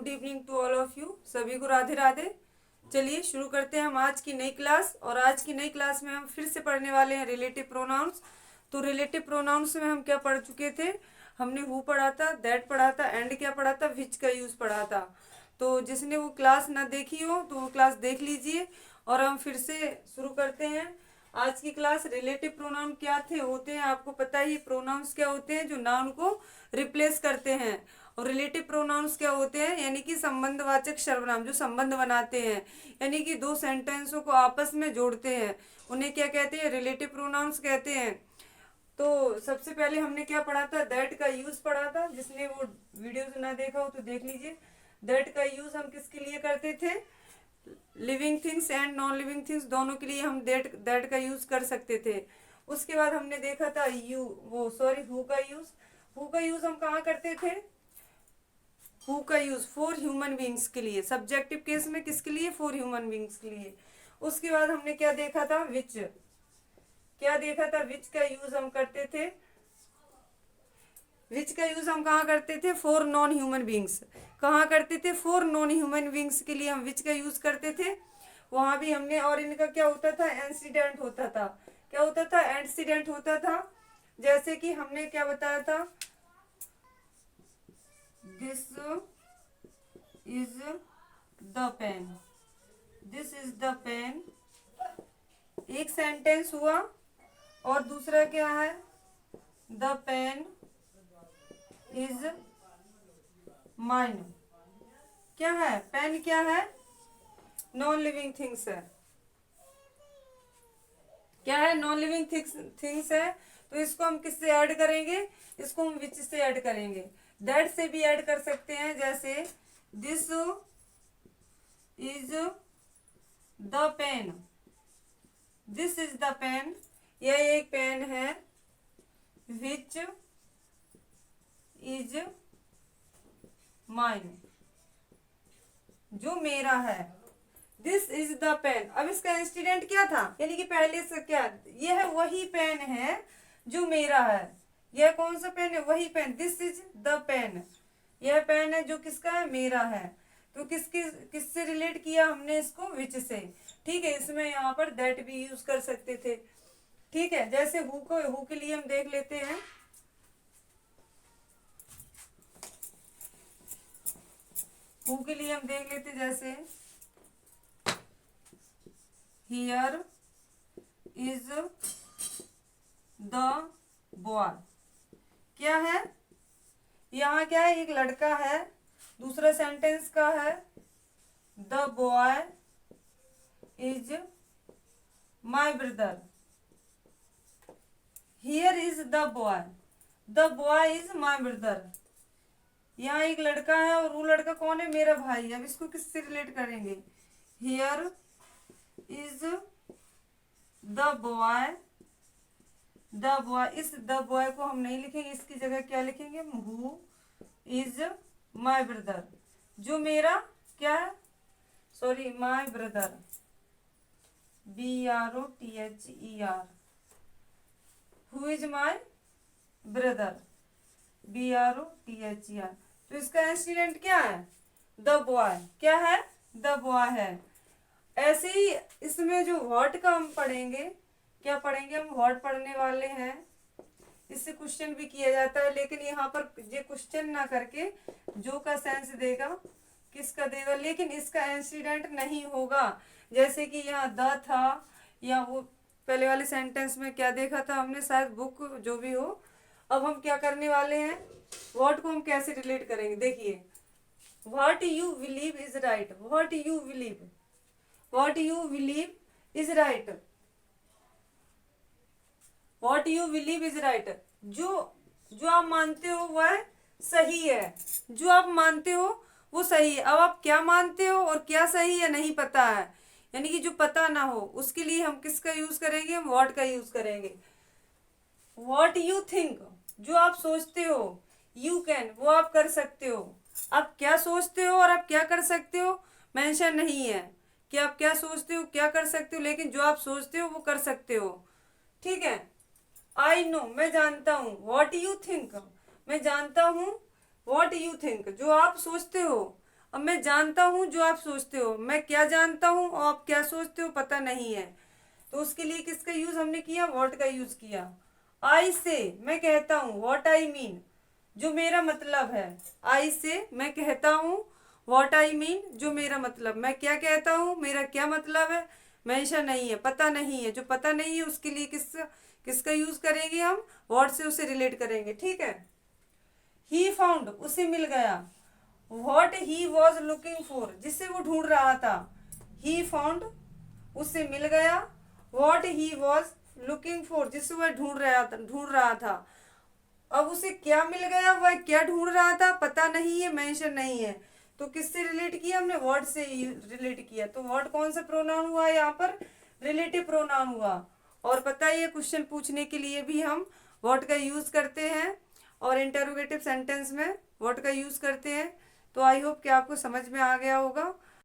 Good evening to all of you. सभी को राधे राधे। चलिए शुरू करते हैं हम आज की नई क्लास। और आज की नई क्लास में हम फिर से पढ़ने वाले हैं रिलेटिव प्रोनाउंस। तो रिलेटिव प्रोनाउंस में हम क्या पढ़ चुके थे? हमने हु पढ़ा था, दैट पढ़ा था, एंड क्या पढ़ा था, विच का यूज पढ़ा था। तो जिसने वो क्लास ना देखी हो तो वो क्लास देख लीजिए। और हम फिर से शुरू करते हैं आज की क्लास। रिलेटिव प्रोनाउन क्या थे होते हैं आपको पता ही। प्रोनाउंस क्या होते हैं? जो नाउन को रिप्लेस करते हैं। और रिलेटिव प्रोनाउंस क्या होते हैं? यानी कि संबंधवाचक सर्वनाम जो संबंध बनाते हैं, यानी कि दो सेंटेंसों को आपस में जोड़ते हैं, उन्हें क्या कहते हैं? रिलेटिव प्रोनाउंस कहते हैं। तो सबसे पहले हमने क्या पढ़ा था? दैट का यूज पढ़ा था। जिसने वो वीडियो ना देखा हो तो देख लीजिए। दैट का यूज हम किसके लिए करते थे? Living things and non living things दोनों के लिए हम दैट का यूज कर सकते थे। उसके बाद हमने देखा था हु का यूज। हु का यूज हम कहाँ करते थे? हु का यूज फॉर ह्यूमन बींग्स के लिए। सब्जेक्टिव केस में किसके लिए? फॉर ह्यूमन बींग्स के लिए। उसके बाद हमने क्या देखा था? विच। क्या देखा था? विच का यूज हम करते थे। विच का यूज हम कहाँ करते थे? For non human beings. कहाँ करते थे? फॉर नॉन ह्यूमन बींग्स के लिए हम विच का यूज करते थे। वहां भी हमने, और इनका क्या होता था? एंसीडेंट होता था। क्या होता था? एंसीडेंट होता था। जैसे कि हमने क्या बताया था? This is the pen. This is the pen एक सेंटेंस हुआ। और दूसरा क्या है? The pen is mine. क्या है? पेन क्या है? नॉन लिविंग थिंग्स है। क्या है? नॉन लिविंग थिंग्स है। तो इसको हम किससे ऐड करेंगे? इसको हम विच से ऐड करेंगे। दैट से भी ऐड कर सकते हैं। जैसे this is the pen. This is the pen, यह एक पेन है। विच इज माइन, जो मेरा है। This is the pen. अब इसका इंसिडेंट क्या था? यानी कि पहले से क्या, यह वही पेन है जो मेरा है। यह कौन सा पेन है? वही pen. This is the pen, यह पेन है जो किसका है? मेरा है। तो किससे रिलेट किया हमने इसको? विच से। ठीक है, इसमें यहाँ पर दैट भी यूज कर सकते थे। ठीक है, जैसे हु के लिए हम देख लेते हैं। हु के लिए हम देख लेते जैसे हियर इज द बॉय। क्या है? यहाँ क्या है? एक लड़का है। दूसरा सेंटेंस का है the boy is my brother. Here is the boy, the boy is my brother. यहाँ एक लड़का है और वो लड़का कौन है? मेरा भाई। अब इसको किससे रिलेट करेंगे? Here is the boy. The boy, इस द बॉय को हम नहीं लिखेंगे, इसकी जगह क्या लिखेंगे? हु इज माई ब्रदर, जो मेरा क्या है? Sorry, my brother. BROTHER। Who is my brother? BROTHER। तो इसका इंसिडेंट क्या है? The boy. क्या है? द बॉय है। ऐसे ही इसमें जो व्हाट का हम पढ़ेंगे, क्या पढ़ेंगे हम? व्हाट पढ़ने वाले हैं। इससे क्वेश्चन भी किया जाता है, लेकिन यहाँ पर ये क्वेश्चन ना करके जो का सेंस देगा, किसका देगा, लेकिन इसका इंसिडेंट नहीं होगा। जैसे कि यहाँ द था, या वो पहले वाले सेंटेंस में क्या देखा था हमने? शायद बुक, जो भी हो। अब हम क्या करने वाले हैं? व्हाट को हम कैसे रिलेट करेंगे? देखिए, what you believe is right. What you believe, what you believe is right. What you believe is right, जो आप मानते हो वह सही है। जो आप मानते हो वो सही है। अब आप क्या मानते हो और क्या सही है नहीं पता है, यानी कि जो पता ना हो, उसके लिए हम किसका यूज करेंगे? हम व्हाट का यूज करेंगे। व्हाट यू थिंक, जो आप सोचते हो। यू कैन, वो आप कर सकते हो। आप क्या सोचते हो और आप क्या कर सकते हो मेंशन नहीं है कि आप क्या सोचते हो, क्या कर सकते हो, लेकिन जो आप सोचते हो वो कर सकते हो। ठीक है। आई नो, मैं जानता हूँ। वॉट यू थिंक, मैं जानता हूँ। वॉट यू थिंक, जो आप सोचते हो। अब मैं जानता हूँ जो आप सोचते हो, मैं क्या जानता हूँ और आप क्या सोचते हो पता नहीं है, तो उसके लिए किसका यूज हमने किया, व्हाट का यूज किया। आई से मैं कहता हूँ, व्हाट आई मीन, जो मेरा मतलब है। आई से मैं कहता हूँ, व्हाट आई मीन, जो मेरा मतलब, मैं क्या कहता हूँ, मेरा क्या मतलब है। मेंशन नहीं है, पता नहीं है, जो पता नहीं है उसके लिए किसका यूज करेंगे हम, व्हाट से उसे रिलेट करेंगे, ठीक है। ही फाउंड, उसे मिल गया। What he was looking for, जिसे वो ढूंढ रहा था। ही फाउंड, उसे मिल गया। What he was looking for, जिसे वह ढूंढ रहा था। अब उसे क्या मिल गया, वह क्या ढूंढ रहा था पता नहीं है, मेंशन नहीं है, तो किससे रिलेट किया हमने, वर्ड से रिलेट किया। तो वर्ड कौन सा प्रोनाउन हुआ यहाँ पर, रिलेटिव प्रोनाउन हुआ। और पता है ये क्वेश्चन पूछने के लिए भी हम वर्ड का यूज करते हैं और इंटरोगेटिव सेंटेंस में वर्ड का यूज करते हैं। तो आई होप कि आपको समझ में आ गया होगा।